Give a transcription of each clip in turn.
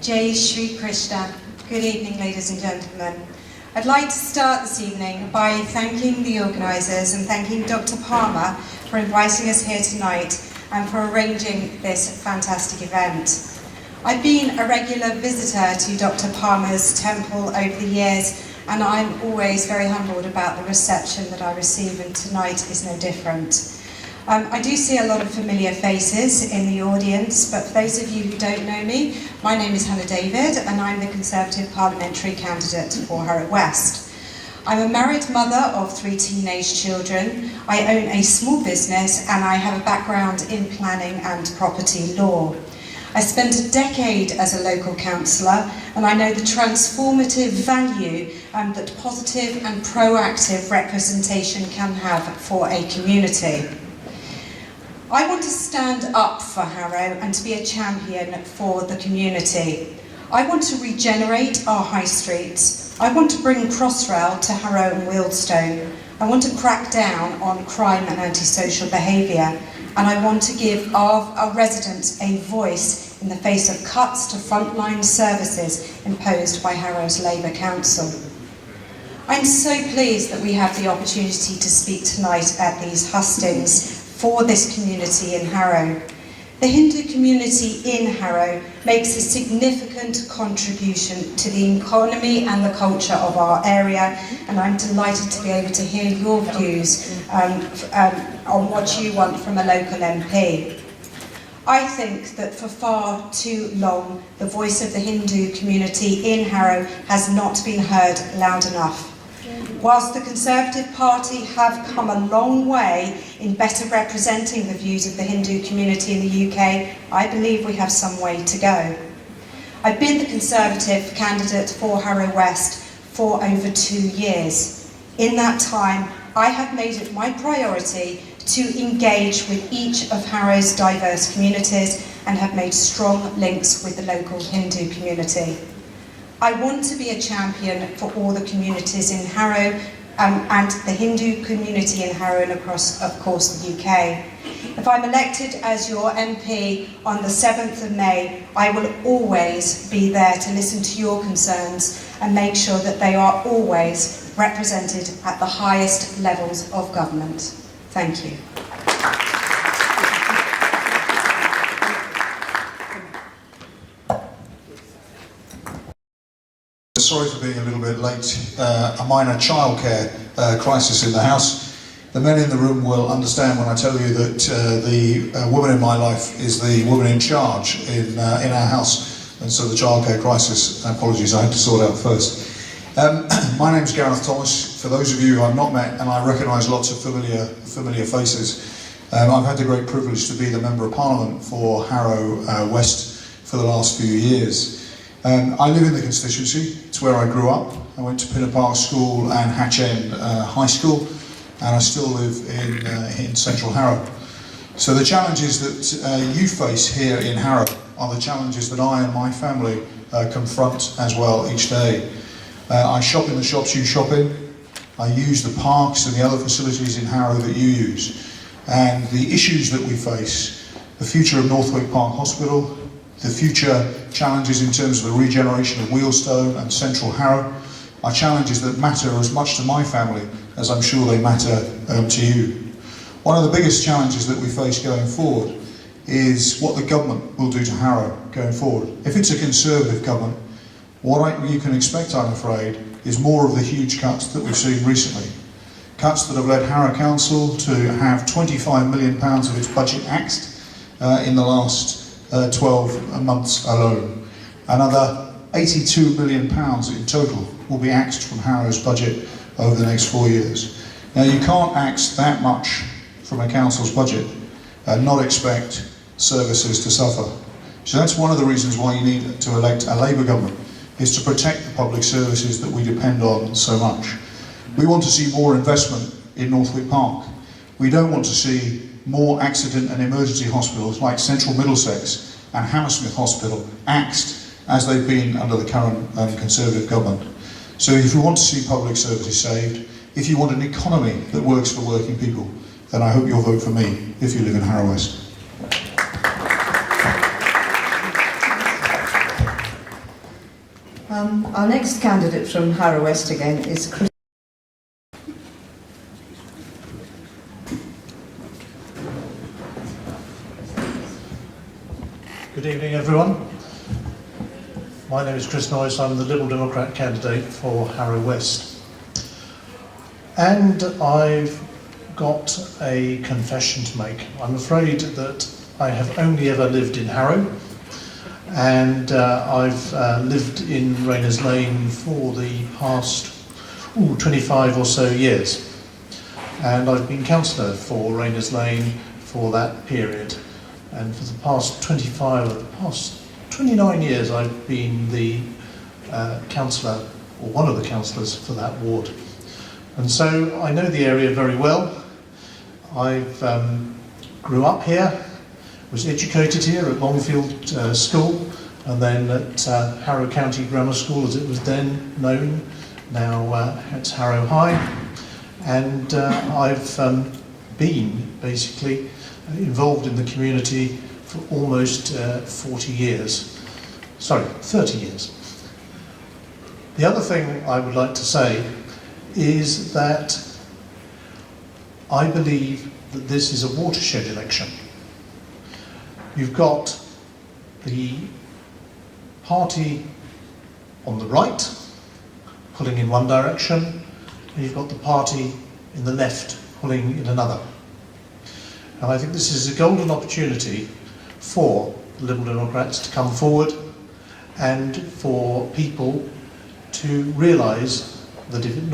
Jai Shri Krishna. Good evening, ladies and gentlemen. I'd like to start this evening by thanking the organisers and thanking Dr. Palmer for inviting us here tonight and for arranging this fantastic event. I've been a regular visitor to Dr. Palmer's temple over the years, and I'm always very humbled about the reception that I receive, and tonight is no different. I do see a lot of familiar faces in the audience, but for those of you who don't know me, my name is Hannah David and I'm the Conservative parliamentary candidate for Harrow West. I'm a married mother of 3 teenage children, I own a small business and I have a background in planning and property law. I spent a decade as a local councillor and I know the transformative value that positive and proactive representation can have for a community. I want to stand up for Harrow and to be a champion for the community. I want to regenerate our high streets. I want to bring Crossrail to Harrow and Wealdstone. I want to crack down on crime and antisocial behaviour. And I want to give our residents a voice in the face of cuts to frontline services imposed by Harrow's Labour Council. I'm so pleased that we have the opportunity to speak tonight at these hustings for this community in Harrow. The Hindu community in Harrow makes a significant contribution to the economy and the culture of our area, and I'm delighted to be able to hear your views on what you want from a local MP. I think that for far too long, the voice of the Hindu community in Harrow has not been heard loud enough. Whilst the Conservative Party have come a long way in better representing the views of the Hindu community in the UK, I believe we have some way to go. I've been the Conservative candidate for Harrow West for over 2 years. In that time, I have made it my priority to engage with each of Harrow's diverse communities and have made strong links with the local Hindu community. I want to be a champion for all the communities in Harrow and the Hindu community in Harrow and across, of course, the UK. If I'm elected as your MP on the 7th of May, I will always be there to listen to your concerns and make sure that they are always represented at the highest levels of government. Thank you. Sorry for being a little bit late. A minor childcare crisis in the house. The men in the room will understand when I tell you that the woman in my life is the woman in charge in our house, and so the childcare crisis, apologies, I had to sort out first. My name's Gareth Thomas. For those of you who I've not met, and I recognise lots of familiar faces, I've had the great privilege to be the Member of Parliament for Harrow West for the last few years. I live in the constituency. It's where I grew up. I went to Pinner Park School and Hatch End High School, and I still live in central Harrow. So the challenges that you face here in Harrow are the challenges that I and my family confront as well each day. I shop in the shops you shop in. I use the parks and the other facilities in Harrow that you use. And the issues that we face, the future of Northwick Park Hospital, the future challenges in terms of the regeneration of Wealdstone and central Harrow, are challenges that matter as much to my family as I'm sure they matter to you. One of the biggest challenges that we face going forward is what the government will do to Harrow going forward. If it's a Conservative government, what you can expect, I'm afraid, is more of the huge cuts that we've seen recently. Cuts that have led Harrow Council to have £25 million of its budget axed in the last 12 months alone. Another £82 million in total will be axed from Harrow's budget over the next 4 years. Now you can't axe that much from a council's budget and not expect services to suffer. So that's one of the reasons why you need to elect a Labour government, is to protect the public services that we depend on so much. We want to see more investment in Northwick Park. We don't want to see more accident and emergency hospitals like Central Middlesex and Hammersmith Hospital axed as they've been under the current Conservative government. So if you want to see public services saved, if you want an economy that works for working people, then I hope you'll vote for me if you live in Harrow West. Our next candidate from Harrow West again is Chris. Good evening, everyone. My name is Chris Noyes. I'm the Liberal Democrat candidate for Harrow West. And I've got a confession to make. I'm afraid that I have only ever lived in Harrow, and I've lived in Rayners Lane for the past 25 or so years. And I've been councillor for Rayners Lane for that period. And for the past 29 years I've been the councillor, or one of the councillors for that ward. And so I know the area very well. I've grew up here, was educated here at Longfield School, and then at Harrow County Grammar School as it was then known. Now it's Harrow High. And I've been basically involved in the community for almost 30 years. The other thing I would like to say is that I believe that this is a watershed election. You've got the party on the right pulling in one direction, and you've got the party in the left pulling in another. And I think this is a golden opportunity for the Liberal Democrats to come forward and for people to realise that if it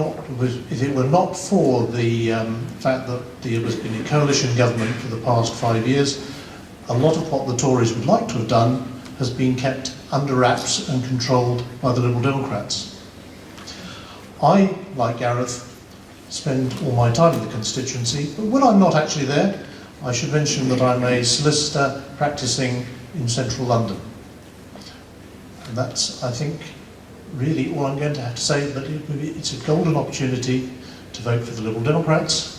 were not for the fact that there has been a coalition government for the past 5 years, a lot of what the Tories would like to have done has been kept under wraps and controlled by the Liberal Democrats. I, like Gareth, spend all my time in the constituency, but when I'm not actually there, I should mention that I'm a solicitor practising in central London. And that's, I think, really all I'm going to have to say, but it's a golden opportunity to vote for the Liberal Democrats,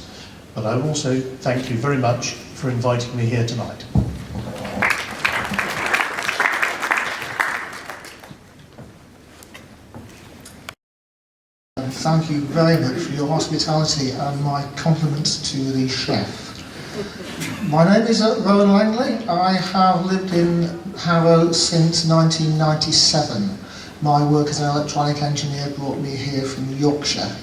but I also thank you very much for inviting me here tonight. Thank you very much for your hospitality and my compliments to the chef. My name is Rowan Langley. I have lived in Harrow since 1997. My work as an electronic engineer brought me here from Yorkshire,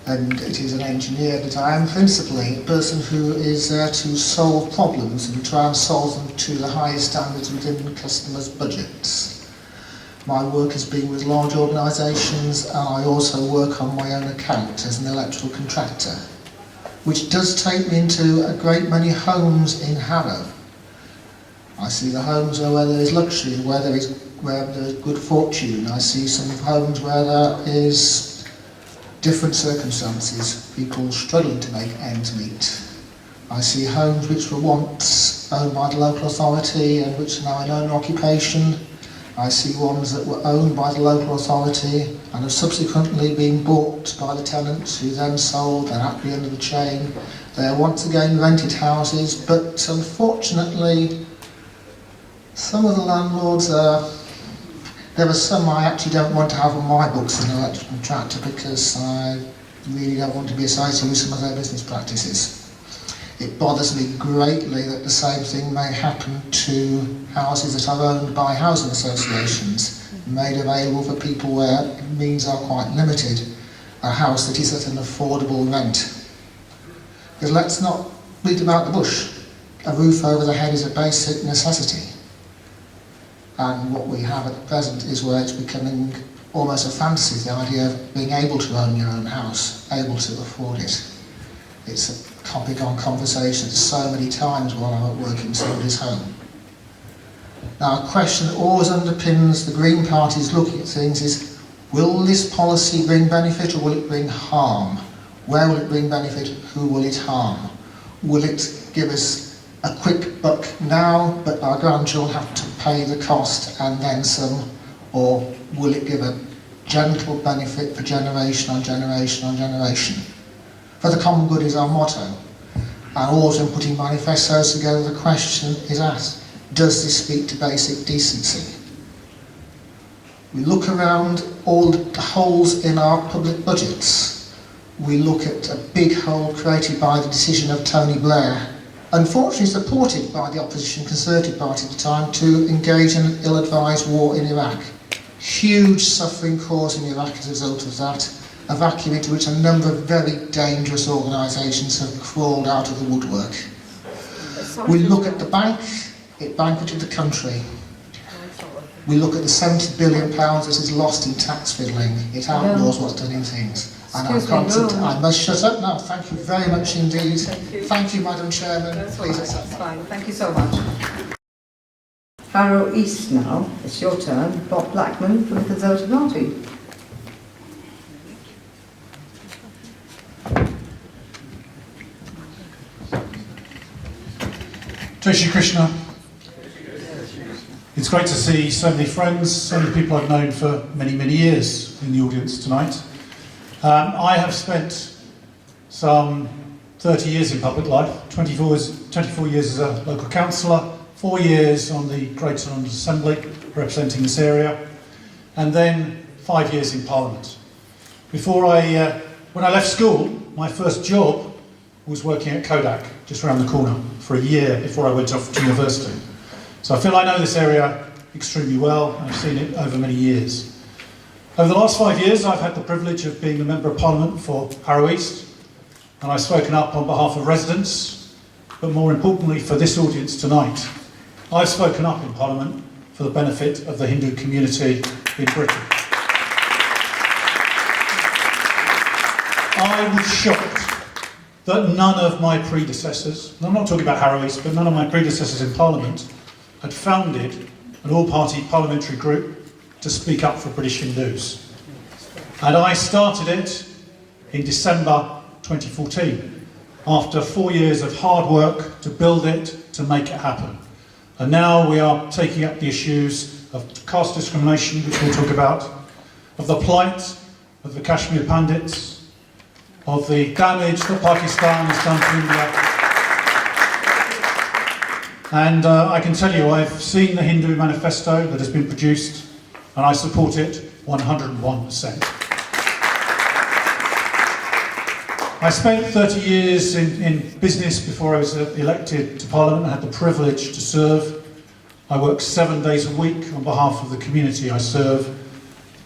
and it is an engineer that I am principally a person who is there to solve problems and try and solve them to the highest standards within customers' budgets. My work has been with large organisations, and I also work on my own account as an electrical contractor, which does take me into a great many homes in Harrow. I see the homes where there is luxury, where there is good fortune. I see some homes where there is different circumstances, people struggling to make ends meet. I see homes which were once owned by the local authority and which are now in owner occupation. I see ones that were owned by the local authority and have subsequently been bought by the tenants who then sold, and at the end of the chain they are once again rented houses, but unfortunately some of the landlords there are some I actually don't want to have on my books as an electrical contractor because I really don't want to be associated with some of their business practices. It bothers me greatly that the same thing may happen to houses that are owned by housing associations, made available for people where means are quite limited, a house that is at an affordable rent. Because let's not beat about the bush. A roof over the head is a basic necessity. And what we have at present is where it's becoming almost a fantasy, the idea of being able to own your own house, able to afford it. It's a topic on conversation so many times while I'm at work in somebody's home. Now, a question that always underpins the Green Party's looking at things is, will this policy bring benefit or will it bring harm? Where will it bring benefit? Who will it harm? Will it give us a quick buck now, but our grandchildren have to pay the cost and then some? Or will it give a gentle benefit for generation on generation on generation? For the common good is our motto. And always when putting manifestos together, the question is asked, does this speak to basic decency? We look around all the holes in our public budgets. We look at a big hole created by the decision of Tony Blair, unfortunately supported by the opposition Conservative Party at the time, to engage in an ill-advised war in Iraq. Huge suffering caused in Iraq as a result of that, a vacuum into which a number of very dangerous organisations have crawled out of the woodwork. We look at the bank, it bankrupted the country. We look at the £70 billion that is lost in tax fiddling. It outlaws what's done in things. And I must shut up now. Thank you very much indeed. Thank you, Madam Chairman. Please accept. That's fine. Thank you so much. Harrow East now. It's your turn. Bob Blackman from the Conservative Party. Jai Shri Krishna. It's great to see so many friends, so many people I've known for many, many years in the audience tonight. I have spent some 30 years in public life, 24 years as a local councillor, 4 years on the Greater London Assembly representing this area, and then 5 years in Parliament. When I left school, my first job was working at Kodak, just around the corner, for a year before I went off to university. So I feel I know this area extremely well, and I've seen it over many years. Over the last 5 years, I've had the privilege of being the Member of Parliament for Harrow East, and I've spoken up on behalf of residents, but more importantly for this audience tonight. I've spoken up in Parliament for the benefit of the Hindu community in Britain. I was shocked that none of my predecessors, and I'm not talking about Harrow East, but none of my predecessors in Parliament had founded an all-party parliamentary group to speak up for British Hindus. And I started it in December 2014, after 4 years of hard work to build it, to make it happen. And now we are taking up the issues of caste discrimination, which we'll talk about, of the plight of the Kashmir Pandits, of the damage that Pakistan has done to India. And I can tell you, I've seen the Hindu manifesto that has been produced, and I support it 101%. I spent 30 years in business before I was elected to Parliament. I had the privilege to serve. I work 7 days a week on behalf of the community I serve,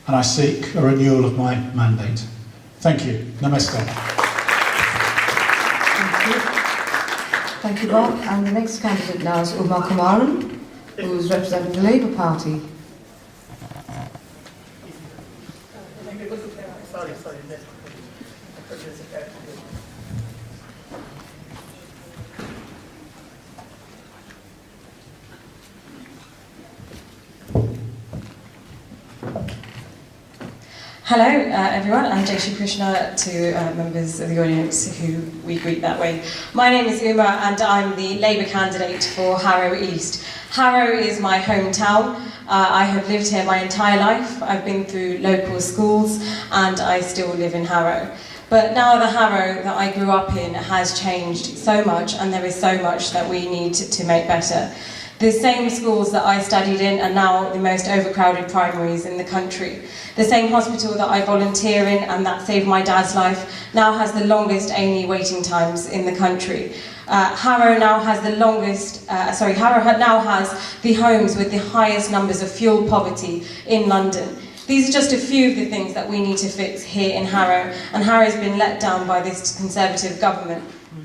and I seek a renewal of my mandate. Thank you. Namaste. Thank you, Bob. And the next candidate now is Umar Kumaran, who is representing the Labour Party. Hello everyone, I'm Jai Shri Krishna to members of the audience who we greet that way. My name is Uma and I'm the Labour candidate for Harrow East. Harrow is my hometown. I have lived here my entire life. I've been through local schools and I still live in Harrow. But now the Harrow that I grew up in has changed so much, and there is so much that we need to make better. The same schools that I studied in are now the most overcrowded primaries in the country. The same hospital that I volunteer in and that saved my dad's life now has the longest A&E waiting times in the country. Harrow now has Harrow now has the homes with the highest numbers of fuel poverty in London. These are just a few of the things that we need to fix here in Harrow, and Harrow's been let down by this Conservative government.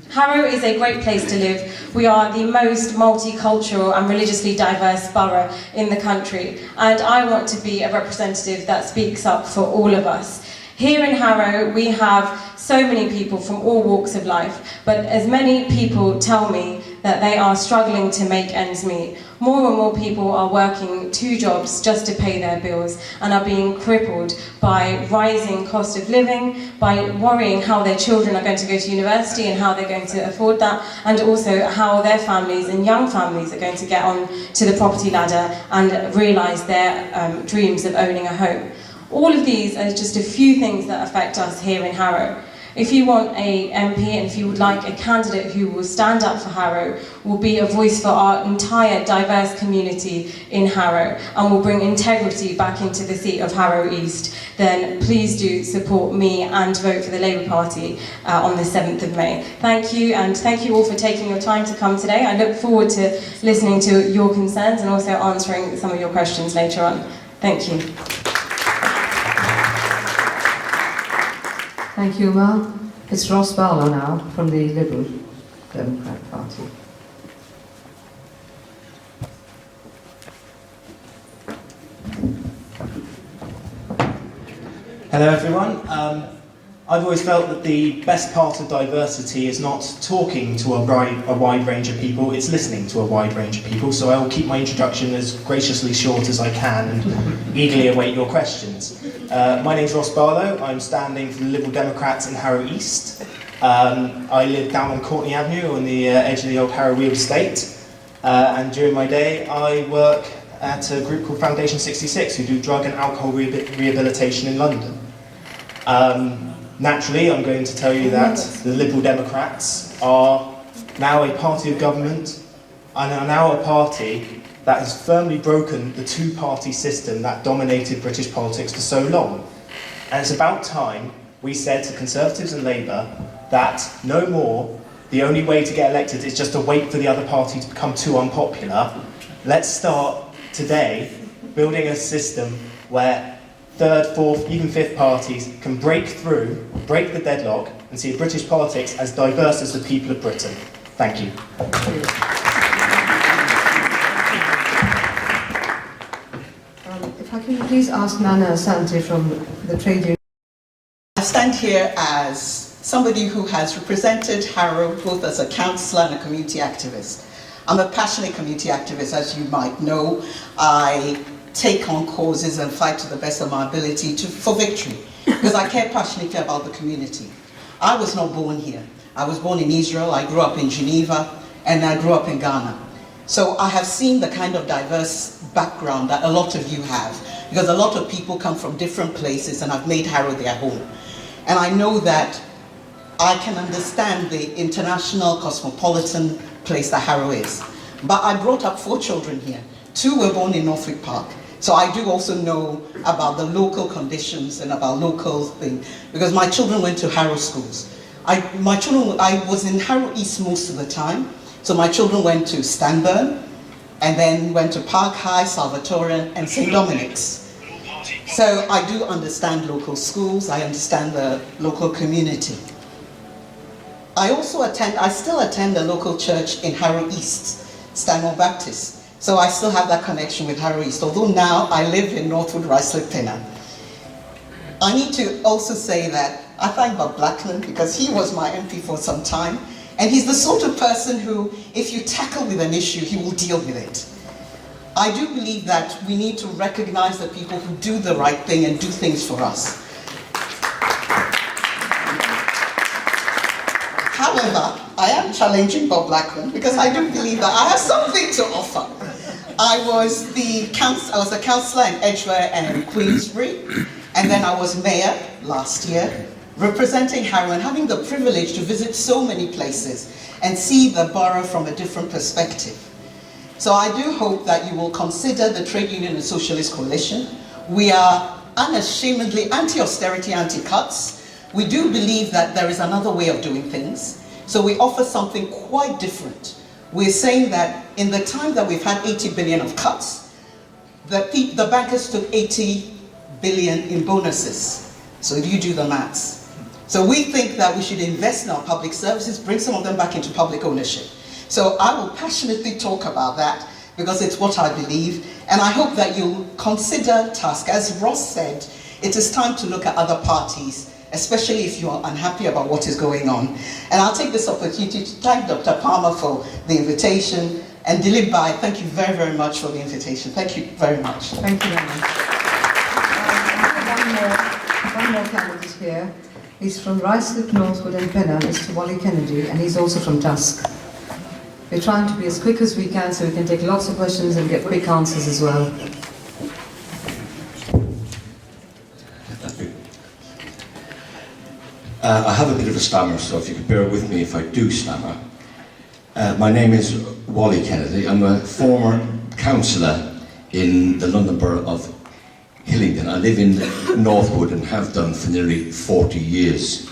Harrow is a great place to live. We are the most multicultural and religiously diverse borough in the country, and I want to be a representative that speaks up for all of us. Here in Harrow, we have so many people from all walks of life, but as many people tell me that they are struggling to make ends meet. More and more people are working 2 jobs just to pay their bills and are being crippled by rising cost of living, by worrying how their children are going to go to university and how they're going to afford that, and also how their families and young families are going to get on to the property ladder and realise their dreams of owning a home. All of these are just a few things that affect us here in Harrow. If you want a MP and if you would like a candidate who will stand up for Harrow, will be a voice for our entire diverse community in Harrow and will bring integrity back into the seat of Harrow East, then please do support me and vote for the Labour Party on the 7th of May. Thank you, and thank you all for taking your time to come today. I look forward to listening to your concerns and also answering some of your questions later on. Thank you. Thank you, Umar. It's Ross Barlow now from the Liberal Democrat Party. Hello everyone. I've always felt that the best part of diversity is not talking to a wide range of people, it's listening to a wide range of people, so I will keep my introduction as graciously short as I can and eagerly await your questions. My name's Ross Barlow, I'm standing for the Liberal Democrats in Harrow East. I live down on Courtney Avenue on the edge of the old Harrow Real Estate, and during my day I work at a group called Foundation 66 who do drug and alcohol rehabilitation in London. Naturally, I'm going to tell you that the Liberal Democrats are now a party of government and are now a party that has firmly broken the two-party system that dominated British politics for so long. And it's about time we said to Conservatives and Labour that no more, the only way to get elected is just to wait for the other party to become too unpopular. Let's start today building a system where third, fourth, even fifth parties can break through, break the deadlock, and see British politics as diverse as the people of Britain. Thank you. If I can please ask Nana Asante from the trade union. I stand here as somebody who has represented Harrow both as a councillor and a community activist. I'm a passionate community activist, as you might know. I take on causes and fight to the best of my ability for victory, because I care passionately about the community. I was not born here. I was born in Israel, I grew up in Geneva, and I grew up in Ghana. So I have seen the kind of diverse background that a lot of you have, because a lot of people come from different places and have made Harrow their home. And I know that I can understand the international cosmopolitan place that Harrow is. But I brought up 4 children here. 2 were born in Northwick Park. So I do also know about the local conditions and about local things, because my children went to Harrow schools. I was in Harrow East most of the time, so my children went to Stanburn, and then went to Park High, Salvatorian, and St. Dominic's. So I do understand local schools, I understand the local community. I still attend a local church in Harrow East, Stanmore Baptist. So I still have that connection with Harrow East, although now I live in Northwood, Ruislip, Pinner. I need to also say that I thank Bob Blackland, because he was my MP for some time, and he's the sort of person who, if you tackle with an issue, he will deal with it. I do believe that we need to recognize the people who do the right thing and do things for us. However, I am challenging Bob Blackland because I do believe that I have something to offer. I was a councillor in Edgware and Queensbury, and then I was mayor last year, representing Harrow and having the privilege to visit so many places and see the borough from a different perspective. So I do hope that you will consider the Trade Union and Socialist Coalition. We are unashamedly anti-austerity, anti-cuts. We do believe that there is another way of doing things. So we offer something quite different. We're saying that in the time that we've had 80 billion of cuts, the bankers took 80 billion in bonuses. So you do the maths. So we think that we should invest in our public services, bring some of them back into public ownership. So I will passionately talk about that because it's what I believe. And I hope that you'll consider task. As Ross said, it is time to look at other parties, especially if you're unhappy about what is going on. And I'll take this opportunity to thank Dr. Palmer for the invitation, and Dilip Bhai, thank you very, very much for the invitation. Thank you very much. Thank you very much. One more candidate here. He's from Ruislip, Northwood and Penner, Mr. Wally Kennedy, and he's also from Tusk. We're trying to be as quick as we can so we can take lots of questions and get quick answers as well. I have a bit of a stammer, so if you could bear with me if I do stammer. My name is Wally Kennedy. I'm a former councillor in the London Borough of Hillingdon. I live in Northwood and have done for nearly 40 years.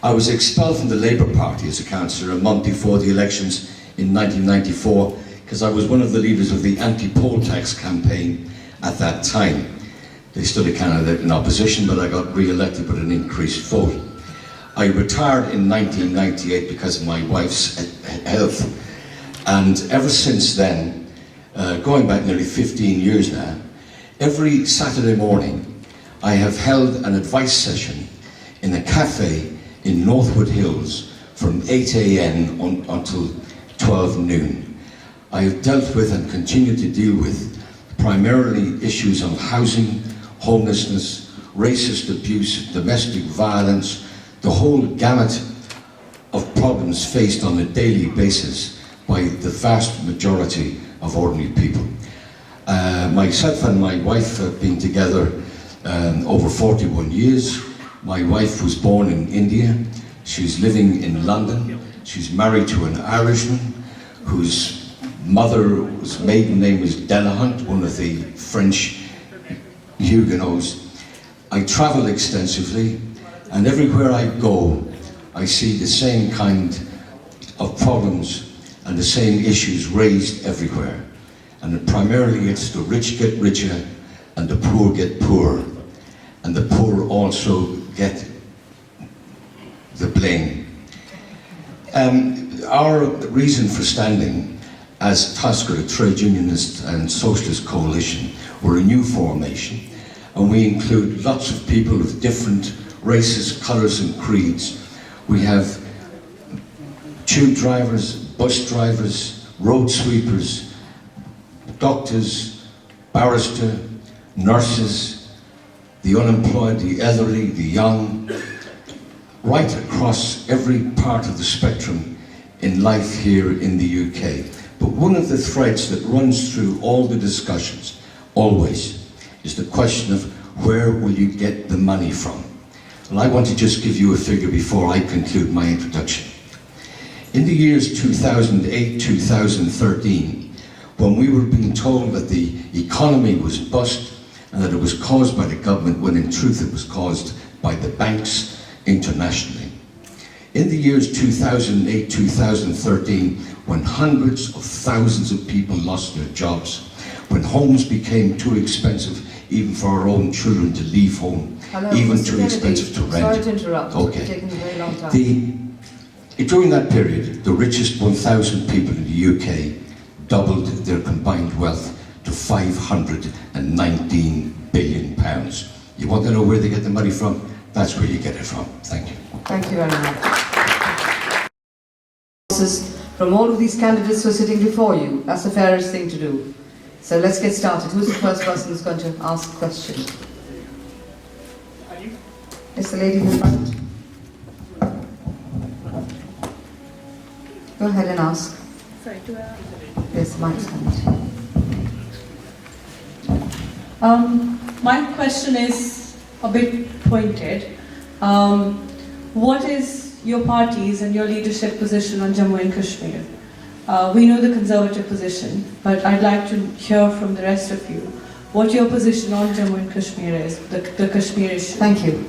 I was expelled from the Labour Party as a councillor a month before the elections in 1994 because I was one of the leaders of the anti-poll tax campaign at that time. They stood a candidate in opposition, but I got re-elected with an increased vote. I retired in 1998 because of my wife's health, and ever since then, going back nearly 15 years now, every Saturday morning I have held an advice session in a cafe in Northwood Hills from 8 a.m. until 12 noon. I have dealt with and continue to deal with primarily issues of housing, homelessness, racist abuse, domestic violence, the whole gamut of problems faced on a daily basis by the vast majority of ordinary people. Myself and my wife have been together over 41 years. My wife was born in India. She's living in London. She's married to an Irishman whose mother's maiden name was Delahunt, one of the French Huguenots. I travel extensively, and everywhere I go, I see the same kind of problems and the same issues raised everywhere. And primarily it's the rich get richer and the poor get poorer. And the poor also get the blame. Our reason for standing as Tusker, a trade unionist and socialist coalition, we're a new formation, and we include lots of people of different races, colours and creeds. We have tube drivers, bus drivers, road sweepers, doctors, barristers, nurses, the unemployed, the elderly, the young, right across every part of the spectrum in life here in the UK. But one of the threads that runs through all the discussions, always, is the question of where will you get the money from? Well, I want to just give you a figure before I conclude my introduction. In the years 2008-2013, when we were being told that the economy was bust and that it was caused by the government, when in truth it was caused by the banks internationally. In the years 2008-2013, when hundreds of thousands of people lost their jobs, when homes became too expensive even for our own children to leave home, Hello, even Mr. too Kennedy, expensive to rent. Sorry to interrupt. Okay. It's taken a very long time. During that period, the richest 1,000 people in the UK doubled their combined wealth to £519 billion. You want to know where they get the money from? That's where you get it from. Thank you. Thank you very much. From all of these candidates who are sitting before you, that's the fairest thing to do. So let's get started. Who's the first person who's going to ask a question? It's the lady in the front. Go ahead and ask. Sorry, do I? Yes, the mic's coming. My question is a bit pointed. What is your party's and your leadership position on Jammu and Kashmir? We know the Conservative position, but I'd like to hear from the rest of you what your position on Jammu and Kashmir is, the Kashmir issue. Thank you.